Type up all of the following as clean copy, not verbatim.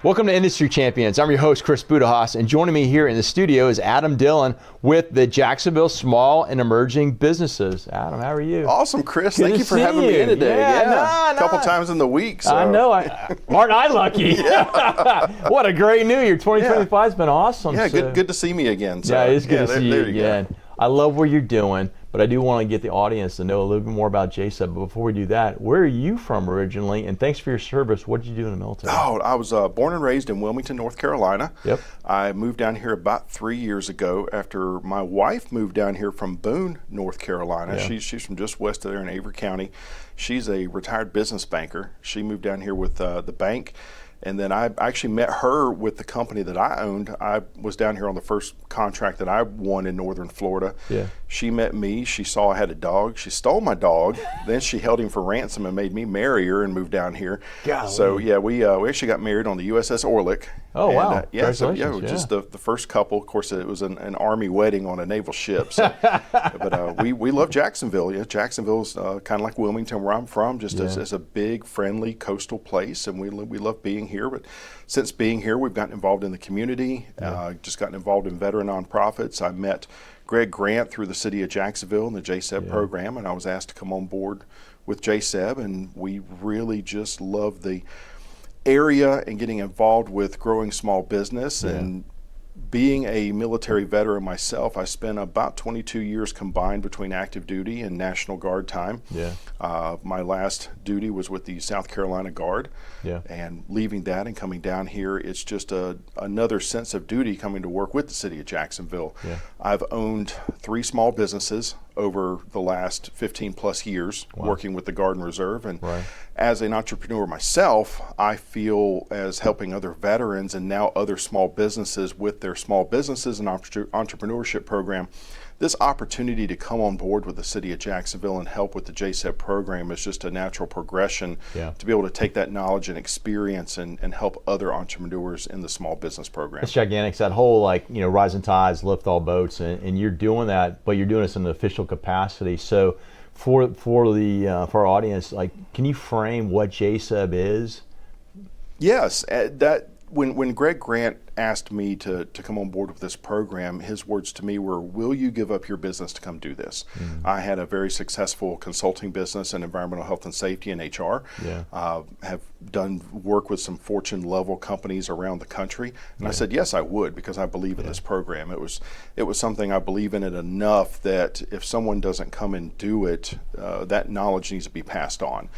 Welcome to Industry Champions. I'm your host, Chris Budihas, and joining me here in the studio is Adam Dillon with the Jacksonville Small and Emerging Businesses. Adam, how are you? Awesome, Chris. Good Thank you for having me in today. Yeah, a couple times in the week. So. I know. Aren't I lucky? What a great new year. 2025 has been awesome. Yeah, good to see me again. So, yeah, it's good to see you again. I love what you're doing, but I do want to get the audience to know a little bit more about JSEB. But before we do that, where are you from originally? And thanks for your service. What did you do in the military? Oh, I was born and raised in Wilmington, North Carolina. Yep. I moved down here about 3 years ago after my wife moved down here from Boone, North Carolina. Yeah. She's from just west of there in Avery County. She's a retired business banker. She moved down here with the bank. And then I actually met her with the company that I owned. I was down here on the first contract that I won in northern Florida. Yeah. She met me. She saw I had a dog. She stole my dog. Then she held him for ransom and made me marry her and moved down here. Golly. So yeah, we actually got married on the USS Orlick. Oh, and, wow. Yeah, so yeah, we were just the first couple. Of course, it was an Army wedding on a naval ship. So, but we love Jacksonville. Yeah, Jacksonville's kind of like Wilmington, where I'm from, just as a big, friendly coastal place, and we love being here. But since being here, we've gotten involved in the community, just gotten involved in veteran nonprofits. I met Greg Grant through the city of Jacksonville in the JSEB program, and I was asked to come on board with JSEB, and we really just love the area and getting involved with growing small business. And being a military veteran myself, I spent about 22 years combined between active duty and National Guard time. Yeah. My last duty was with the South Carolina Guard. Yeah. And leaving that and coming down here, it's just another sense of duty coming to work with the city of Jacksonville. Yeah. I've owned 3 small businesses over the last 15 plus years working with the Guard and Reserve. And as an entrepreneur myself, I feel as helping other veterans and now other small businesses with their small businesses and entrepreneurship program, this opportunity to come on board with the city of Jacksonville and help with the JSEB program is just a natural progression to be able to take that knowledge and experience and help other entrepreneurs in the small business program. It's gigantic. It's that whole rising tides lift all boats, and you're doing that, but you're doing this in an official capacity. So for our audience, can you frame what JSEB is? Yes, when Greg Grant asked me to come on board with this program, his words to me were, will you give up your business to come do this? I had a very successful consulting business in environmental health and safety and HR. Have done work with some Fortune level companies around the country. And I said, yes, I would, because I believe in this program. It was something I believe in it enough that if someone doesn't come and do it, that knowledge needs to be passed on.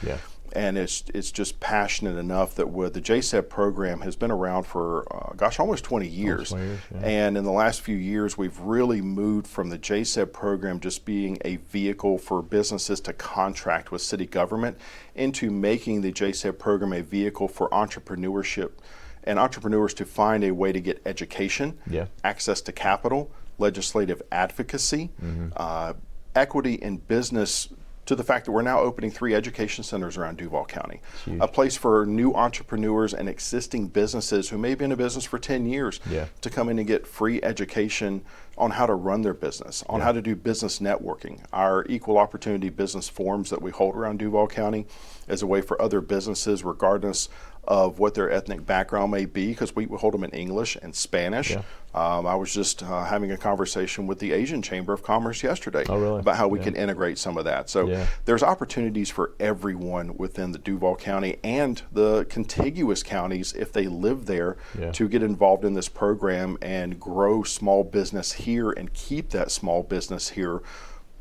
And it's just passionate enough that the JSEB program has been around for, almost 20 years. And in the last few years, we've really moved from the JSEB program just being a vehicle for businesses to contract with city government into making the JSEB program a vehicle for entrepreneurship and entrepreneurs to find a way to get education, access to capital, legislative advocacy, equity in business, to the fact that we're now opening 3 education centers around Duval County. A place for new entrepreneurs and existing businesses who may have been in business for 10 years to come in and get free education on how to run their business, on how to do business networking. Our equal opportunity business forums that we hold around Duval County is a way for other businesses, regardless of what their ethnic background may be, because we hold them in English and Spanish. I was just having a conversation with the Asian Chamber of Commerce yesterday about how we can integrate some of that. So there's opportunities for everyone within the Duval County and the contiguous counties, if they live there, to get involved in this program and grow small business here and keep that small business here.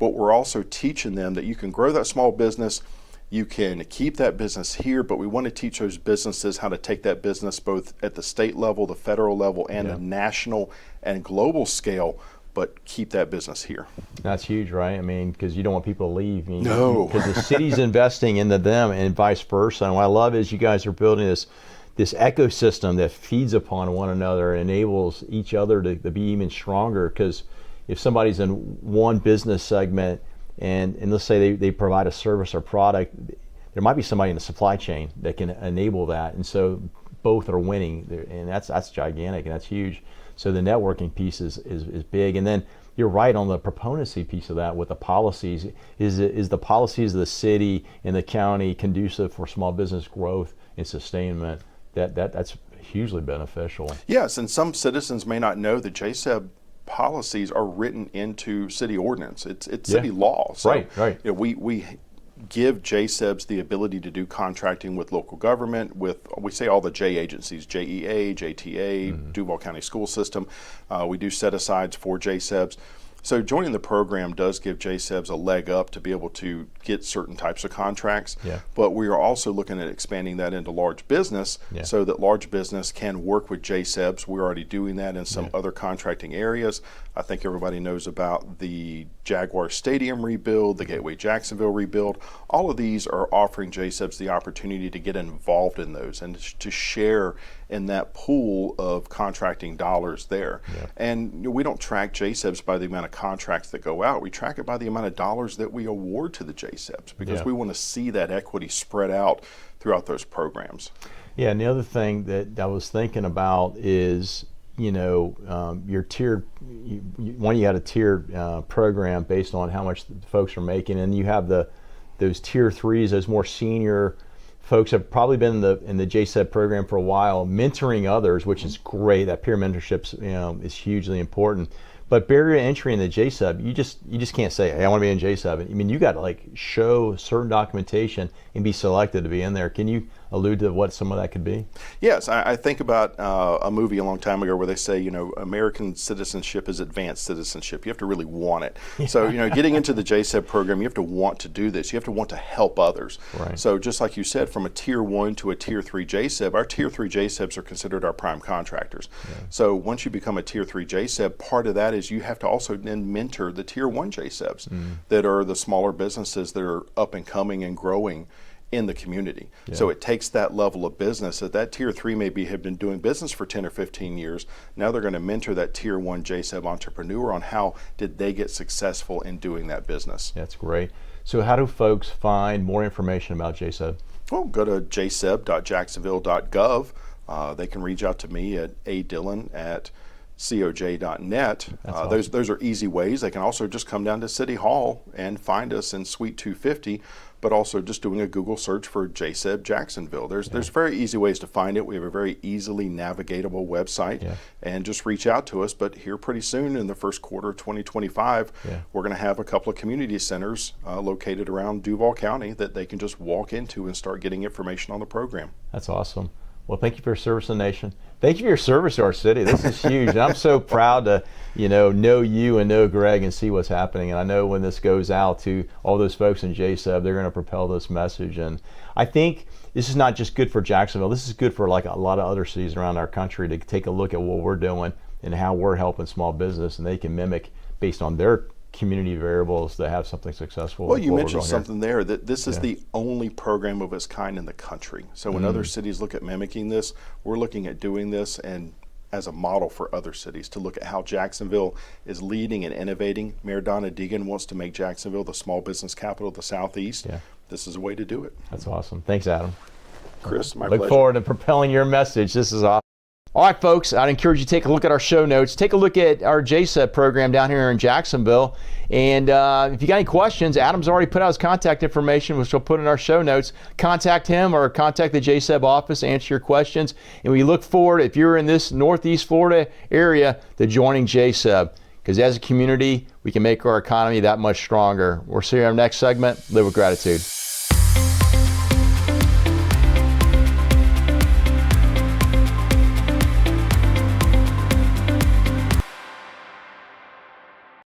But we're also teaching them that you can grow that small business, you can keep that business here, but we want to teach those businesses how to take that business both at the state level, the federal level, and the national and global scale, but keep that business here. That's huge, right? I mean, because you don't want people to leave. No. Because the city's investing into them and vice versa. And what I love is you guys are building this ecosystem that feeds upon one another and enables each other to be even stronger. Because if somebody's in one business segment, and let's say they provide a service or product, there might be somebody in the supply chain that can enable that, and so both are winning, and that's gigantic and that's huge. So the networking piece is big, and then you're right on the proponency piece of that with the policies. Is the policies of the city and the county conducive for small business growth and sustainment? That's hugely beneficial. Yes, and some citizens may not know that JSEB policies are written into city ordinance. It's city law. So, right. You know, we give JSEBs the ability to do contracting with local government, with, we say, all the J agencies, JEA, JTA, Duval County School System. We do set-asides for JSEBs. So joining the program does give JSEBs a leg up to be able to get certain types of contracts, but we are also looking at expanding that into large business so that large business can work with JSEBs. We're already doing that in some other contracting areas. I think everybody knows about the Jaguar Stadium rebuild, the Gateway Jacksonville rebuild. All of these are offering JSEBs the opportunity to get involved in those and to share in that pool of contracting dollars there. And we don't track JSEBs by the amount of contracts that go out. We track it by the amount of dollars that we award to the JSEBs, because we want to see that equity spread out throughout those programs. Yeah, and the other thing that I was thinking about is, your tiered, you had a tiered program based on how much folks are making, and you have those tier threes, those more senior folks have probably been in the JSEB program for a while, mentoring others, which is great. That peer mentorship is hugely important. But barrier to entry in the JSEB, you just can't say, hey, I want to be in JSEB. I mean, you got to show certain documentation and be selected to be in there. Can you allude to what some of that could be? Yes, I think about a movie a long time ago where they say, American citizenship is advanced citizenship. You have to really want it. So, getting into the JSEB program, you have to want to do this. You have to want to help others. Right. So just like you said, from a tier 1 to a tier 3 JSEB, our tier 3 JSEBs are considered our prime contractors. So once you become a tier 3 JSEB, part of that is you have to also then mentor the tier 1 JSEBs that are the smaller businesses that are up and coming and growing in the community. So it takes that level of business that tier 3 maybe have been doing business for 10 or 15 years. Now they're going to mentor that tier 1 JSEB entrepreneur on how did they get successful in doing that business. That's great. So how do folks find more information about JSEB? Well, go to jseb.jacksonville.gov. They can reach out to me at adillon@coj.net. Awesome. Those are easy ways. They can also just come down to City Hall and find us in Suite 250, but also just doing a Google search for JSEB Jacksonville. There's very easy ways to find it. We have a very easily navigatable website, and just reach out to us. But here pretty soon in the first quarter of 2025, we're going to have a couple of community centers located around Duval County that they can just walk into and start getting information on the program. That's awesome. Well, thank you for your service to the nation. Thank you for your service to our city. This is huge. And I'm so proud to, know you and know Greg and see what's happening. And I know when this goes out to all those folks in JSEB, they're going to propel this message. And I think this is not just good for Jacksonville. This is good for a lot of other cities around our country to take a look at what we're doing and how we're helping small business, and they can mimic based on their community variables to have something successful. Well, you mentioned something there, that this is the only program of its kind in the country. So when other cities look at mimicking this, we're looking at doing this and as a model for other cities to look at how Jacksonville is leading and innovating. Mayor Donna Deegan wants to make Jacksonville the small business capital of the Southeast. This is a way to do it. That's awesome. Thanks, Adam. Chris, my pleasure. Look forward to propelling your message. This is awesome. All right, folks, I'd encourage you to take a look at our show notes. Take a look at our JSEB program down here in Jacksonville. And if you got any questions, Adam's already put out his contact information, which we'll put in our show notes. Contact him or contact the JSEB office, answer your questions. And we look forward, if you're in this Northeast Florida area, to joining JSEB. Because as a community, we can make our economy that much stronger. We'll see you in our next segment. Live with gratitude.